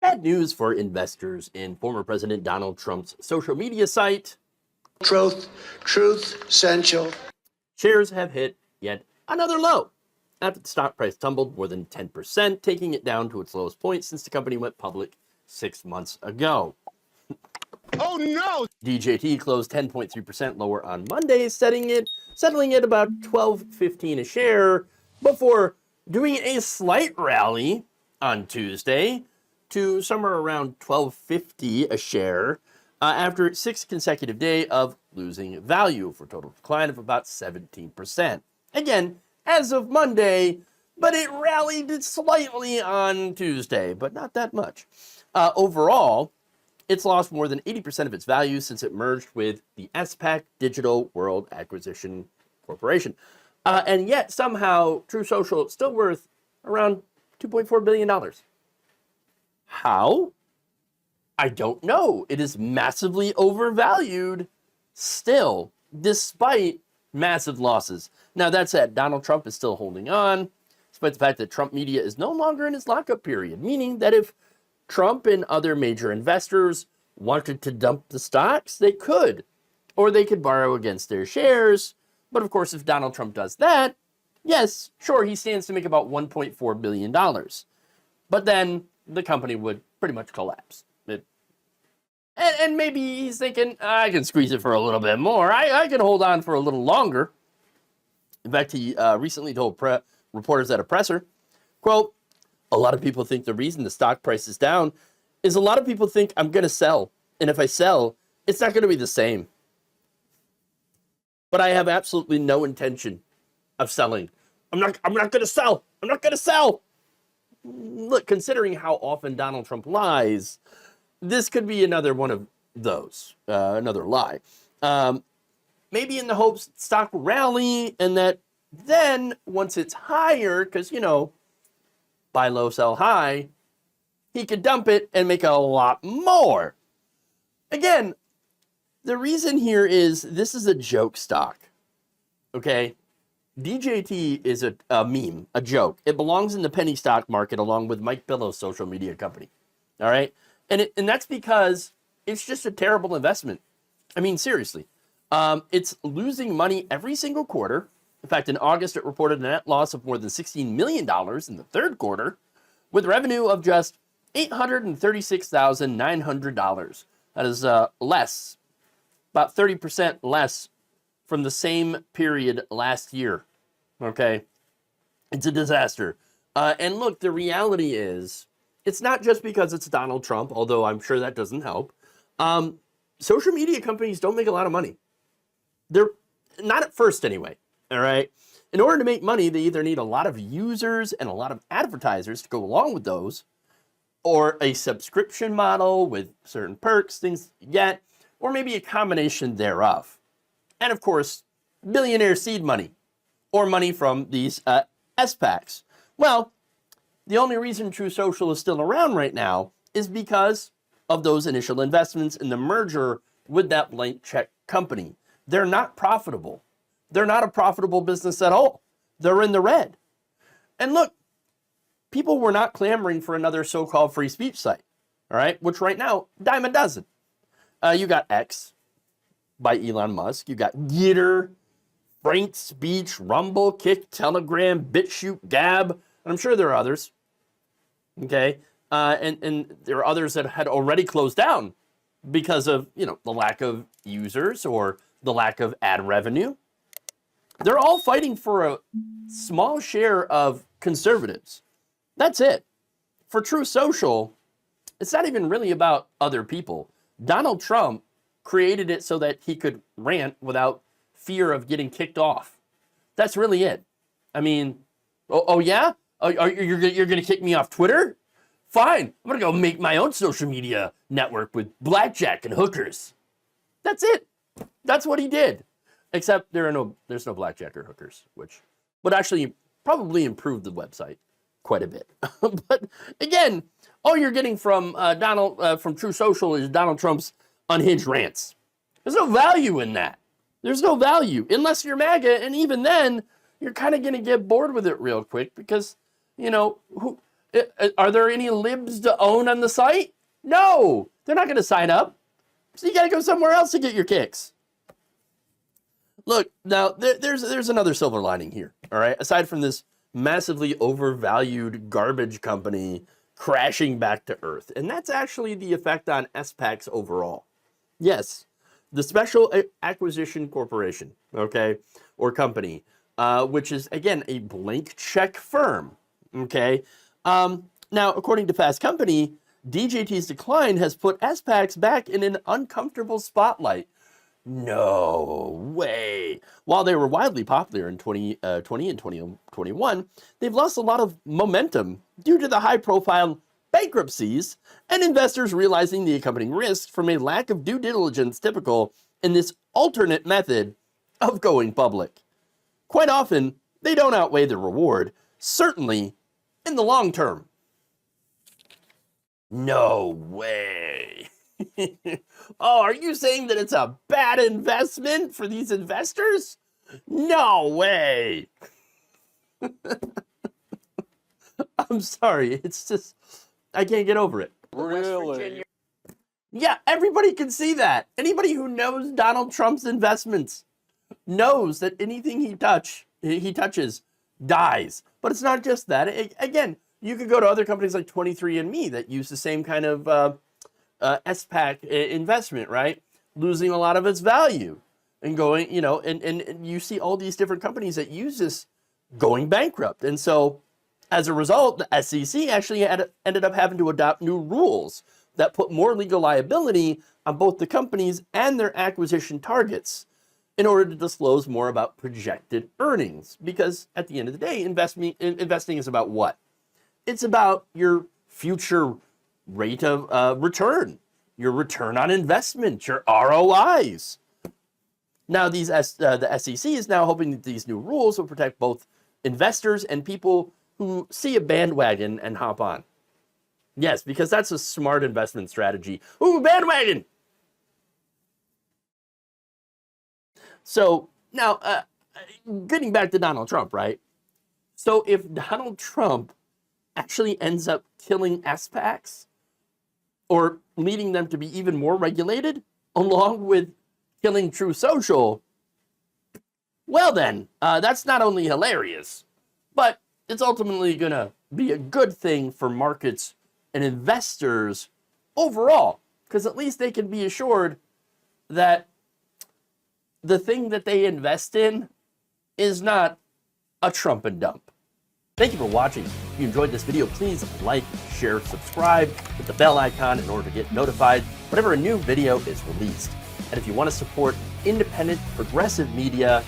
Bad news for investors in former President Donald Trump's social media site. Truth, essential. Shares have hit yet another low after the stock price tumbled more than 10%, taking it down to its lowest point since the company went public 6 months ago. Oh no! DJT closed 10.3% lower on Monday, settling at about $12.15 a share before doing a slight rally on Tuesday to somewhere around $12.50 a share after its sixth consecutive day of losing value for a total decline of about 17%. Again, as of Monday, but it rallied slightly on Tuesday, but not that much. Overall, it's lost more than 80% of its value since it merged with the SPAC Digital World Acquisition Corporation. And yet, somehow, Truth Social is still worth around $2.4 billion. How? I don't know. It is massively overvalued still, despite massive losses. Now, that said, Donald Trump is still holding on, despite the fact that Trump Media is no longer in his lockup period, meaning that if Trump and other major investors wanted to dump the stocks, they could, or they could borrow against their shares. But of course, if Donald Trump does that, yes, sure, he stands to make about $1.4 billion. But then the company would pretty much collapse. And maybe he's thinking, I can squeeze it for a little bit more. I can hold on for a little longer. In fact, he recently told reporters at a presser, quote, a lot of people think the reason the stock price is down is a lot of people think I'm going to sell. And if I sell, it's not going to be the same. But I have absolutely no intention of selling. I'm not going to sell. I'm not going to sell. Look, considering how often Donald Trump lies, this could be another one of those, another lie. Maybe in the hopes stock will rally and that then once it's higher, because, you know, buy low, sell high, he could dump it and make a lot more. Again, the reason here is this is a joke stock, okay? DJT is a meme, a joke. It belongs in the penny stock market along with Mike Billow's social media company, all right? And that's because it's just a terrible investment. I mean, seriously. It's losing money every single quarter. In fact, in August, it reported a net loss of more than $16 million in the third quarter, with revenue of just $836,900. That is less, about 30% less from the same period last year. Okay? It's a disaster. And look, the reality is, it's not just because it's Donald Trump, although I'm sure that doesn't help. Social media companies don't make a lot of money. They're not at first anyway, all right? In order to make money, they either need a lot of users and a lot of advertisers to go along with those, or a subscription model with certain perks, things you get, or maybe a combination thereof. And of course, billionaire seed money, or money from these SPACs. Well, the only reason Truth Social is still around right now is because of those initial investments in the merger with that blank check company. They're not profitable. They're not a profitable business at all. They're in the red. And look, people were not clamoring for another so-called free speech site, all right? Which right now, dime a dozen. You got X by Elon Musk. You got Getter, Frank Speech, Rumble, Kick, Telegram, BitChute, Gab, and I'm sure there are others. Okay, and there are others that had already closed down because of, you know, the lack of users or the lack of ad revenue. They're all fighting for a small share of conservatives. That's it. For Truth Social, it's not even really about other people. Donald Trump created it so that he could rant without fear of getting kicked off. That's really it. I mean, oh yeah? You're going to kick me off Twitter? Fine. I'm going to go make my own social media network with blackjack and hookers. That's it. That's what he did. Except there's no blackjack or hookers, which would actually probably improve the website quite a bit. But again, all you're getting from from Truth Social is Donald Trump's unhinged rants. There's no value in that. There's no value unless you're MAGA, and even then, you're kind of going to get bored with it real quick because, you know, Are there any libs to own on the site? No, they're not going to sign up. So you got to go somewhere else to get your kicks. Look, now there's another silver lining here, all right? Aside from this massively overvalued garbage company crashing back to earth, and that's actually the effect on SPACs overall. Yes, the Special Acquisition Corporation, okay, or company, which is, again, a blank check firm, okay? Now, according to Fast Company, DJT's decline has put SPACs back in an uncomfortable spotlight. No way. While they were wildly popular in 2020 and 2021, they've lost a lot of momentum due to the high-profile bankruptcies and investors realizing the accompanying risks from a lack of due diligence typical in this alternate method of going public. Quite often, they don't outweigh the reward, certainly in the long term. No way. Oh, are you saying that it's a bad investment for these investors? No way. I'm sorry. It's just, I can't get over it. Really? Yeah, everybody can see that. Anybody who knows Donald Trump's investments knows that anything he touches dies. But it's not just that. Again, you could go to other companies like 23andMe that use the same kind of SPAC investment, right? Losing a lot of its value and going, you know, and you see all these different companies that use this going bankrupt. And so as a result, the SEC actually ended up having to adopt new rules that put more legal liability on both the companies and their acquisition targets in order to disclose more about projected earnings. Because at the end of the day, investing is about what? It's about your future rate of return, your return on investment, your ROIs. Now, the SEC is now hoping that these new rules will protect both investors and people who see a bandwagon and hop on. Yes, because that's a smart investment strategy. Ooh, bandwagon! So now, getting back to Donald Trump, right? So if Donald Trump actually ends up killing SPACs or leading them to be even more regulated, along with killing True Social, well then, that's not only hilarious, but it's ultimately going to be a good thing for markets and investors overall, because at least they can be assured that the thing that they invest in is not a Trump and dump. Thank you for watching. If you enjoyed this video, please like, share, subscribe, hit the bell icon in order to get notified whenever a new video is released. And if you want to support independent, progressive media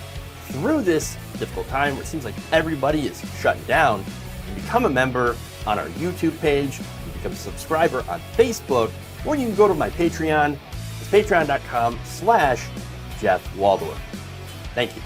through this difficult time where it seems like everybody is shutting down, you can become a member on our YouTube page, you can become a subscriber on Facebook, or you can go to my Patreon. It's patreon.com/Jeff Waldorf. Thank you.